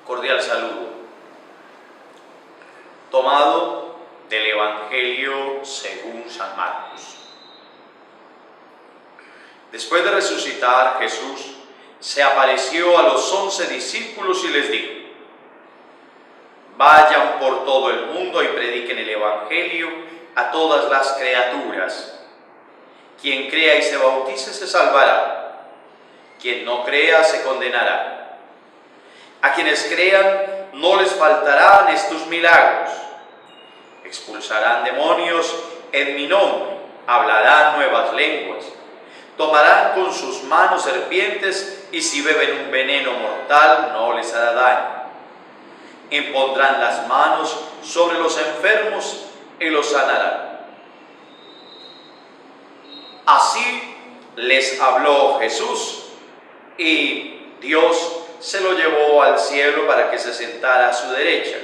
Cordial saludo. Tomado del Evangelio según San Marcos. Después de resucitar, Jesús se apareció a los 11 discípulos y les dijo: vayan por todo el mundo y prediquen el Evangelio a todas las criaturas. Quien crea y se bautice se salvará. Quien no crea se condenará. A quienes crean no les faltarán estos milagros. Expulsarán demonios en mi nombre, hablarán nuevas lenguas, tomarán con sus manos serpientes y si beben un veneno mortal no les hará daño. Impondrán las manos sobre los enfermos y los sanarán. Así les habló Jesús y Dios se lo llevó al cielo para que se sentara a su derecha.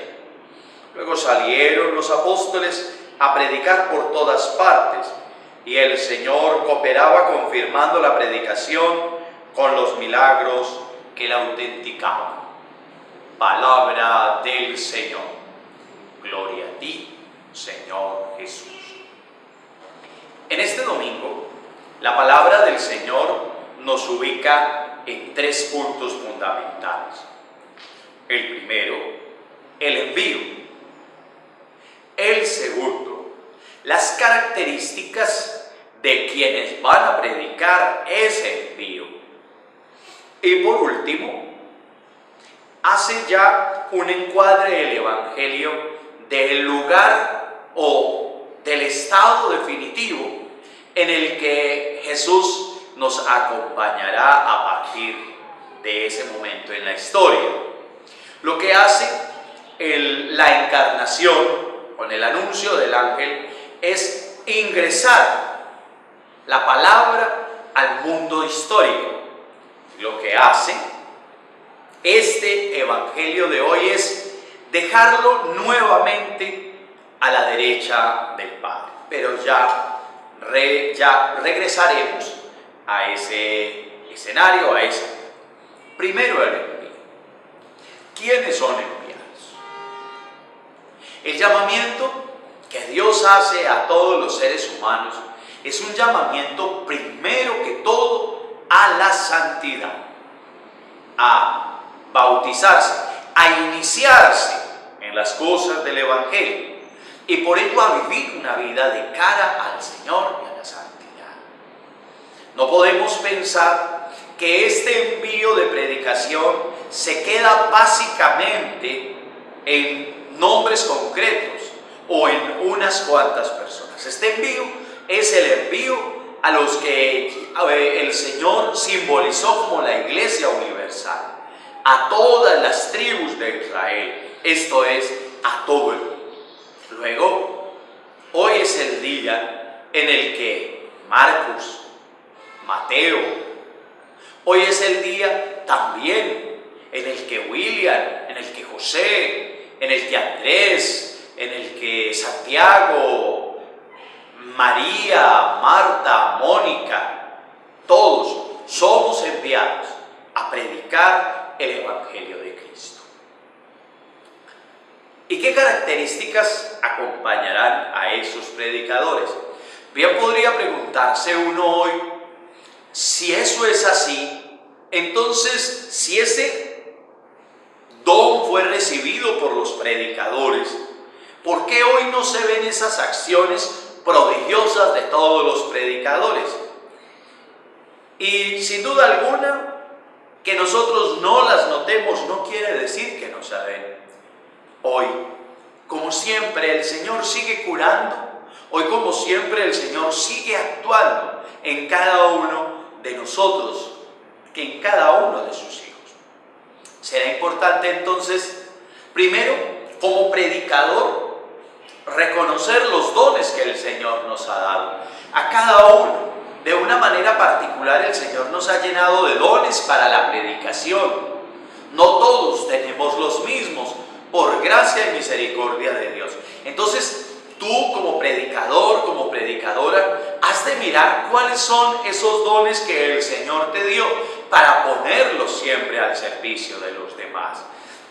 Luego salieron los apóstoles a predicar por todas partes y el Señor cooperaba confirmando la predicación con los milagros que la autenticaban. Palabra del Señor. Gloria a ti, Señor Jesús. En este domingo, la palabra del Señor nos ubica en 3 puntos fundamentales. El primero, el envío. El segundo, las características de quienes van a predicar ese envío. Y por último, hace ya un encuadre del Evangelio del lugar o del estado definitivo en el que Jesús nos acompañará a partir de ese momento en la historia. Lo que hace la encarnación con el anuncio del ángel es ingresar la palabra al mundo histórico. Lo que hace este evangelio de hoy es dejarlo nuevamente a la derecha del Padre. Pero ya regresaremos a ese escenario, a ese. Primero el envío. ¿Quiénes son enviados? El llamamiento que Dios hace a todos los seres humanos es un llamamiento primero que todo a la santidad, a bautizarse, a iniciarse en las cosas del Evangelio y por ello a vivir una vida de cara al Señor y a la santidad. No podemos pensar que este envío de predicación se queda básicamente en nombres concretos o en unas cuantas personas. Este envío es el envío a los que el Señor simbolizó como la Iglesia universal, a todas las tribus de Israel, esto es, a todo el mundo. Luego, hoy es el día en el que Marcos, Mateo, hoy es el día también en el que William, en el que José, en el que Andrés, en el que Santiago, María, Marta, Mónica, todos somos enviados a predicar el Evangelio de Cristo. ¿Y qué características acompañarán a esos predicadores? Bien podría preguntarse uno hoy, si eso es así, entonces si ese don fue recibido por los predicadores, ¿por qué hoy no se ven esas acciones prodigiosas de todos los predicadores? Y sin duda alguna, que nosotros no las notemos no quiere decir que no se ven. Hoy, como siempre, el Señor sigue curando. Hoy, como siempre, el Señor sigue actuando en cada uno de nosotros, que en cada uno de sus hijos. Será importante entonces, primero, como predicador, reconocer los dones que el Señor nos ha dado. A cada uno, de una manera particular, el Señor nos ha llenado de dones para la predicación. No todos tenemos los mismos, por gracia y misericordia de Dios. Entonces, tú como predicador, como predicadora, has de mirar cuáles son esos dones que el Señor te dio para ponerlos siempre al servicio de los demás.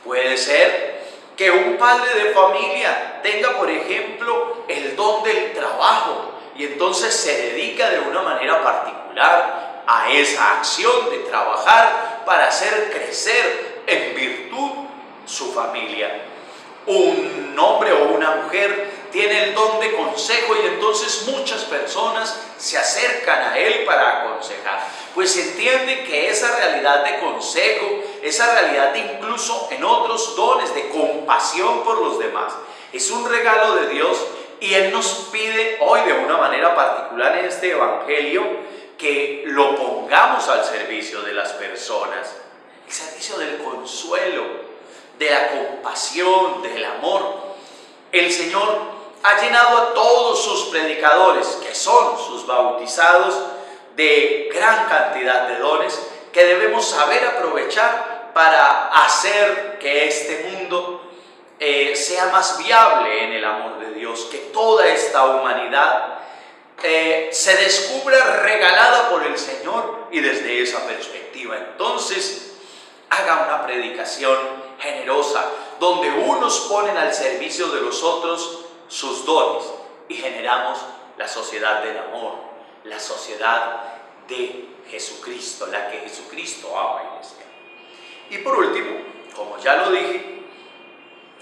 Puede ser que un padre de familia tenga, por ejemplo, el don del trabajo y entonces se dedica de una manera particular a esa acción de trabajar para hacer crecer en virtud su familia. Un hombre o una mujer tiene el don de consejo y entonces muchas personas se acercan a él para aconsejar, pues entiende que esa realidad de consejo, esa realidad de incluso en otros dones de compasión por los demás, es un regalo de Dios y Él nos pide hoy de una manera particular en este Evangelio que lo pongamos al servicio de las personas, el servicio del consuelo, de la compasión, del amor. El Señor ha llenado a todos sus predicadores, que son sus bautizados, de gran cantidad de dones que debemos saber aprovechar para hacer que este mundo sea más viable en el amor de Dios, que toda esta humanidad se descubra regalada por el Señor y desde esa perspectiva entonces haga una predicación generosa donde unos ponen al servicio de los otros sus dones y generamos la sociedad del amor, la sociedad de Jesucristo, la que Jesucristo ama, iglesia. Y por último, como ya lo dije,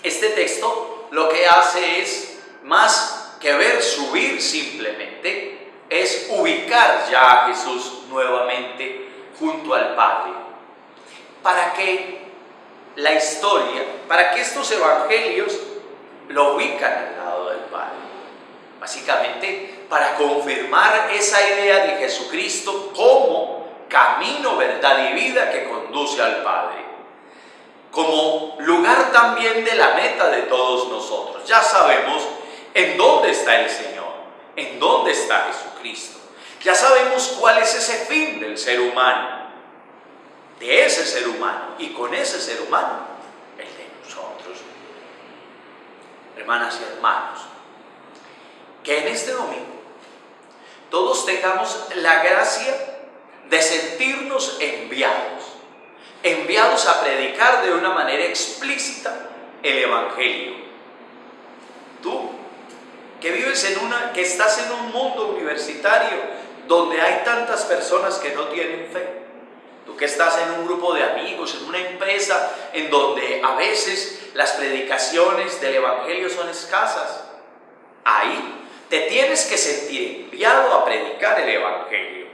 este texto lo que hace es, más que ver subir simplemente, es ubicar ya a Jesús nuevamente junto al Padre. Para que la historia, para que estos evangelios lo ubican al lado del Padre. Básicamente, para confirmar esa idea de Jesucristo como camino, verdad y vida que conduce al Padre. Como lugar también de la meta de todos nosotros. Ya sabemos en dónde está el Señor, en dónde está Jesucristo. Ya sabemos cuál es ese fin del ser humano, de ese ser humano, y con ese ser humano, el de nosotros. Hermanas y hermanos, que en este domingo todos tengamos la gracia de sentirnos enviados a predicar de una manera explícita el Evangelio. Tú, que vives que estás en un mundo universitario donde hay tantas personas que no tienen fe, tú que estás en un grupo de amigos, en una empresa en donde a veces las predicaciones del Evangelio son escasas, ahí te tienes que sentir enviado a predicar el Evangelio.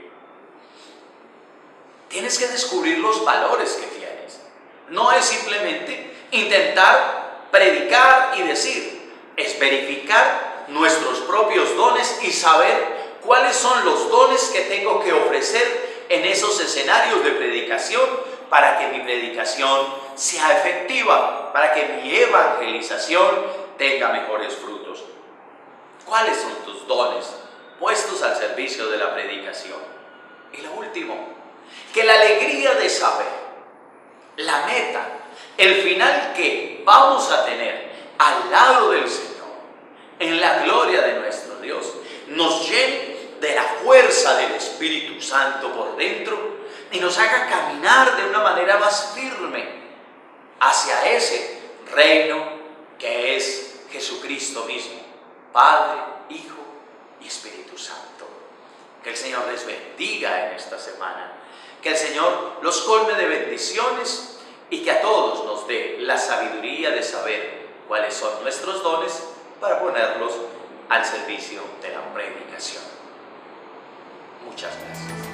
Tienes que descubrir los valores que tienes. No es simplemente intentar predicar y decir, es verificar nuestros propios dones y saber cuáles son los dones que tengo que ofrecer en esos escenarios de predicación para que mi predicación sea efectiva, para que mi evangelización tenga mejores frutos. ¿Cuáles son tus dones puestos al servicio de la predicación? Y lo último, que la alegría de saber, la meta, el final que vamos a tener al lado del Señor, en la gloria de nuestro Dios, nos llene de la fuerza del Espíritu Santo por dentro y nos haga caminar de una manera más firme hacia ese reino que es Jesucristo mismo, Padre, Hijo y Espíritu Santo. Que el Señor les bendiga en esta semana, que el Señor los colme de bendiciones y que a todos nos dé la sabiduría de saber cuáles son nuestros dones para ponerlos al servicio de la predicación. Muchas gracias.